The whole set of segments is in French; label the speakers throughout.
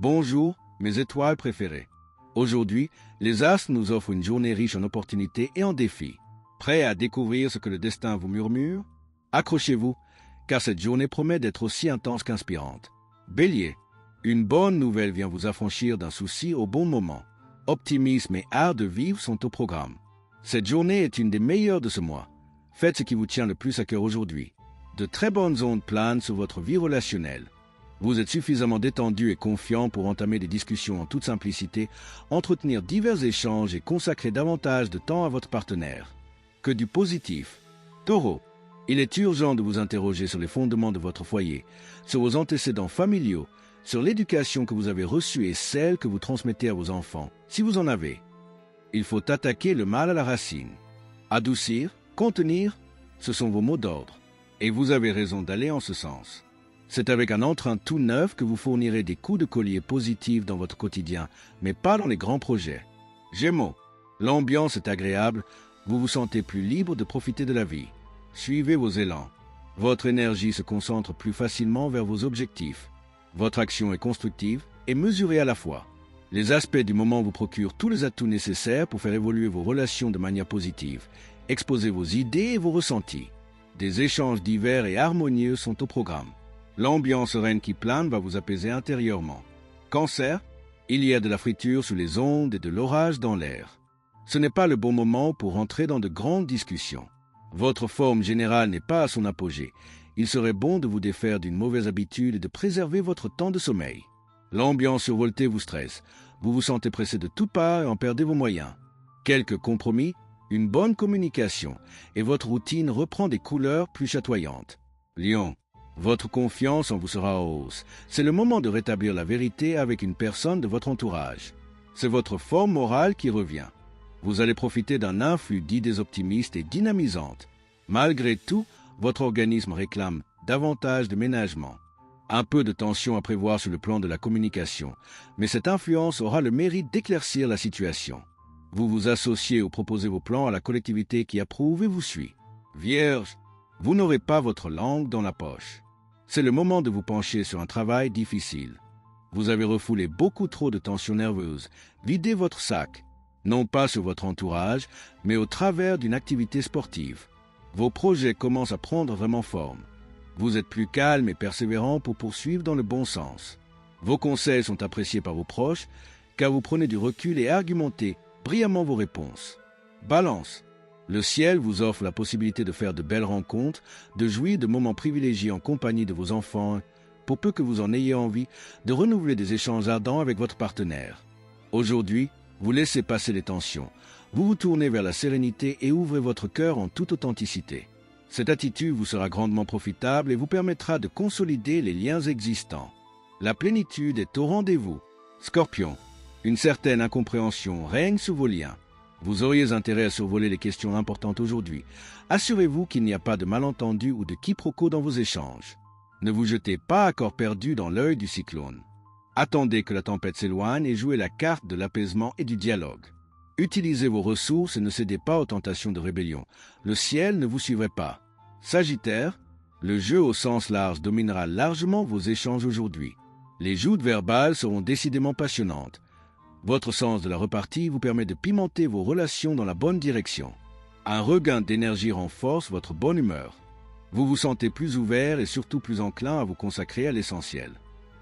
Speaker 1: Bonjour, mes étoiles préférées. Aujourd'hui, les astres nous offrent une journée riche en opportunités et en défis. Prêts à découvrir ce que le destin vous murmure? Accrochez-vous, car cette journée promet d'être aussi intense qu'inspirante. Bélier, une bonne nouvelle vient vous affranchir d'un souci au bon moment. Optimisme et art de vivre sont au programme. Cette journée est une des meilleures de ce mois. Faites ce qui vous tient le plus à cœur aujourd'hui. De très bonnes ondes planent sur votre vie relationnelle. Vous êtes suffisamment détendu et confiant pour entamer des discussions en toute simplicité, entretenir divers échanges et consacrer davantage de temps à votre partenaire. Que du positif. Taureau, il est urgent de vous interroger sur les fondements de votre foyer, sur vos antécédents familiaux, sur l'éducation que vous avez reçue et celle que vous transmettez à vos enfants, si vous en avez. Il faut attaquer le mal à la racine. Adoucir, contenir, ce sont vos mots d'ordre. Et vous avez raison d'aller en ce sens. C'est avec un entrain tout neuf que vous fournirez des coups de collier positifs dans votre quotidien, mais pas dans les grands projets. Gémeaux, l'ambiance est agréable, vous vous sentez plus libre de profiter de la vie. Suivez vos élans. Votre énergie se concentre plus facilement vers vos objectifs. Votre action est constructive et mesurée à la fois. Les aspects du moment vous procurent tous les atouts nécessaires pour faire évoluer vos relations de manière positive. Exposez vos idées et vos ressentis. Des échanges divers et harmonieux sont au programme. L'ambiance sereine qui plane va vous apaiser intérieurement. Cancer, il y a de la friture sous les ondes et de l'orage dans l'air. Ce n'est pas le bon moment pour entrer dans de grandes discussions. Votre forme générale n'est pas à son apogée. Il serait bon de vous défaire d'une mauvaise habitude et de préserver votre temps de sommeil. L'ambiance survoltée vous stresse. Vous vous sentez pressé de toutes parts et en perdez vos moyens. Quelques compromis, une bonne communication, et votre routine reprend des couleurs plus chatoyantes. Lion, votre confiance en vous sera en hausse. C'est le moment de rétablir la vérité avec une personne de votre entourage. C'est votre forme morale qui revient. Vous allez profiter d'un influx d'idées optimistes et dynamisantes. Malgré tout, votre organisme réclame davantage de ménagement. Un peu de tension à prévoir sur le plan de la communication, mais cette influence aura le mérite d'éclaircir la situation. Vous vous associez ou proposez vos plans à la collectivité qui approuve et vous suit. Vierge, vous n'aurez pas votre langue dans la poche. C'est le moment de vous pencher sur un travail difficile. Vous avez refoulé beaucoup trop de tensions nerveuses. Videz votre sac, non pas sur votre entourage, mais au travers d'une activité sportive. Vos projets commencent à prendre vraiment forme. Vous êtes plus calme et persévérant pour poursuivre dans le bon sens. Vos conseils sont appréciés par vos proches, car vous prenez du recul et argumentez brillamment vos réponses. Balance. Le ciel vous offre la possibilité de faire de belles rencontres, de jouir de moments privilégiés en compagnie de vos enfants, pour peu que vous en ayez envie, de renouveler des échanges ardents avec votre partenaire. Aujourd'hui, vous laissez passer les tensions. Vous vous tournez vers la sérénité et ouvrez votre cœur en toute authenticité. Cette attitude vous sera grandement profitable et vous permettra de consolider les liens existants. La plénitude est au rendez-vous. Scorpion, une certaine incompréhension règne sur vos liens. Vous auriez intérêt à survoler les questions importantes aujourd'hui. Assurez-vous qu'il n'y a pas de malentendu ou de quiproquo dans vos échanges. Ne vous jetez pas à corps perdu dans l'œil du cyclone. Attendez que la tempête s'éloigne et jouez la carte de l'apaisement et du dialogue. Utilisez vos ressources et ne cédez pas aux tentations de rébellion. Le ciel ne vous suivrait pas. Sagittaire, le jeu au sens large dominera largement vos échanges aujourd'hui. Les joutes verbales seront décidément passionnantes. Votre sens de la repartie vous permet de pimenter vos relations dans la bonne direction. Un regain d'énergie renforce votre bonne humeur. Vous vous sentez plus ouvert et surtout plus enclin à vous consacrer à l'essentiel.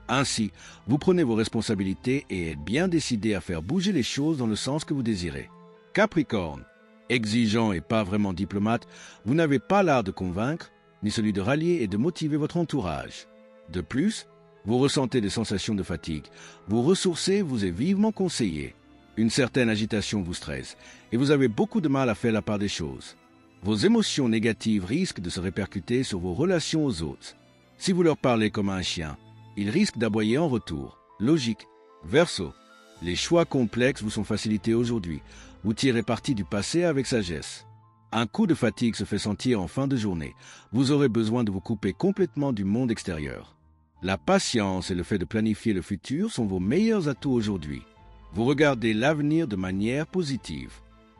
Speaker 1: Ainsi, vous prenez vos responsabilités et êtes bien décidé à faire bouger les choses dans le sens que vous désirez. Capricorne, exigeant et pas vraiment diplomate, vous n'avez pas l'art de convaincre, ni celui de rallier et de motiver votre entourage. De plus, vous ressentez des sensations de fatigue. Vous ressourcer vous est vivement conseillé. Une certaine agitation vous stresse et vous avez beaucoup de mal à faire la part des choses. Vos émotions négatives risquent de se répercuter sur vos relations aux autres. Si vous leur parlez comme à un chien, ils risquent d'aboyer en retour. Logique. Verseau, les choix complexes vous sont facilités aujourd'hui. Vous tirez parti du passé avec sagesse. Un coup de fatigue se fait sentir en fin de journée. Vous aurez besoin de vous couper complètement du monde extérieur. La patience et le fait de planifier le futur sont vos meilleurs atouts aujourd'hui. Vous regardez l'avenir de manière positive.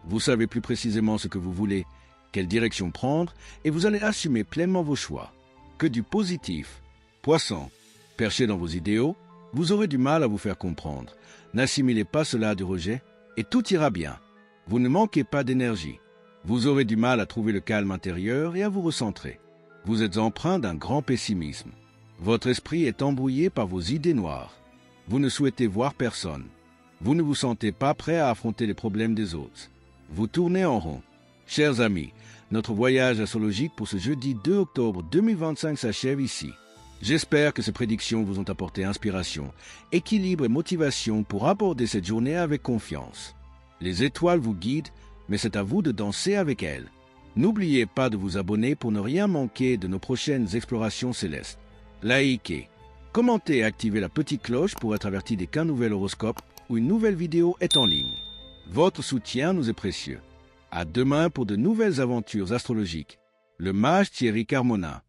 Speaker 1: Vous savez plus précisément ce que vous voulez, quelle direction prendre, et vous allez assumer pleinement vos choix. Que du positif. Poisson, perché dans vos idéaux, Vous aurez du mal à vous faire comprendre. N'assimilez pas cela de rejet et tout ira bien. Vous ne manquez pas d'énergie. Vous aurez du mal à trouver le calme intérieur et à vous recentrer. Vous êtes empreint d'un grand pessimisme. Votre esprit est embrouillé par vos idées noires. Vous ne souhaitez voir personne. Vous ne vous sentez pas prêt à affronter les problèmes des autres. Vous tournez en rond. Chers amis, notre voyage astrologique pour ce jeudi 2 octobre 2025 s'achève ici. J'espère que ces prédictions vous ont apporté inspiration, équilibre et motivation pour aborder cette journée avec confiance. Les étoiles vous guident, mais c'est à vous de danser avec elles. N'oubliez pas de vous abonner pour ne rien manquer de nos prochaines explorations célestes. Likez, commentez et activez la petite cloche pour être averti dès qu'un nouvel horoscope ou une nouvelle vidéo est en ligne. Votre soutien nous est précieux. À demain pour de nouvelles aventures astrologiques. Le mage Thierry Carmona.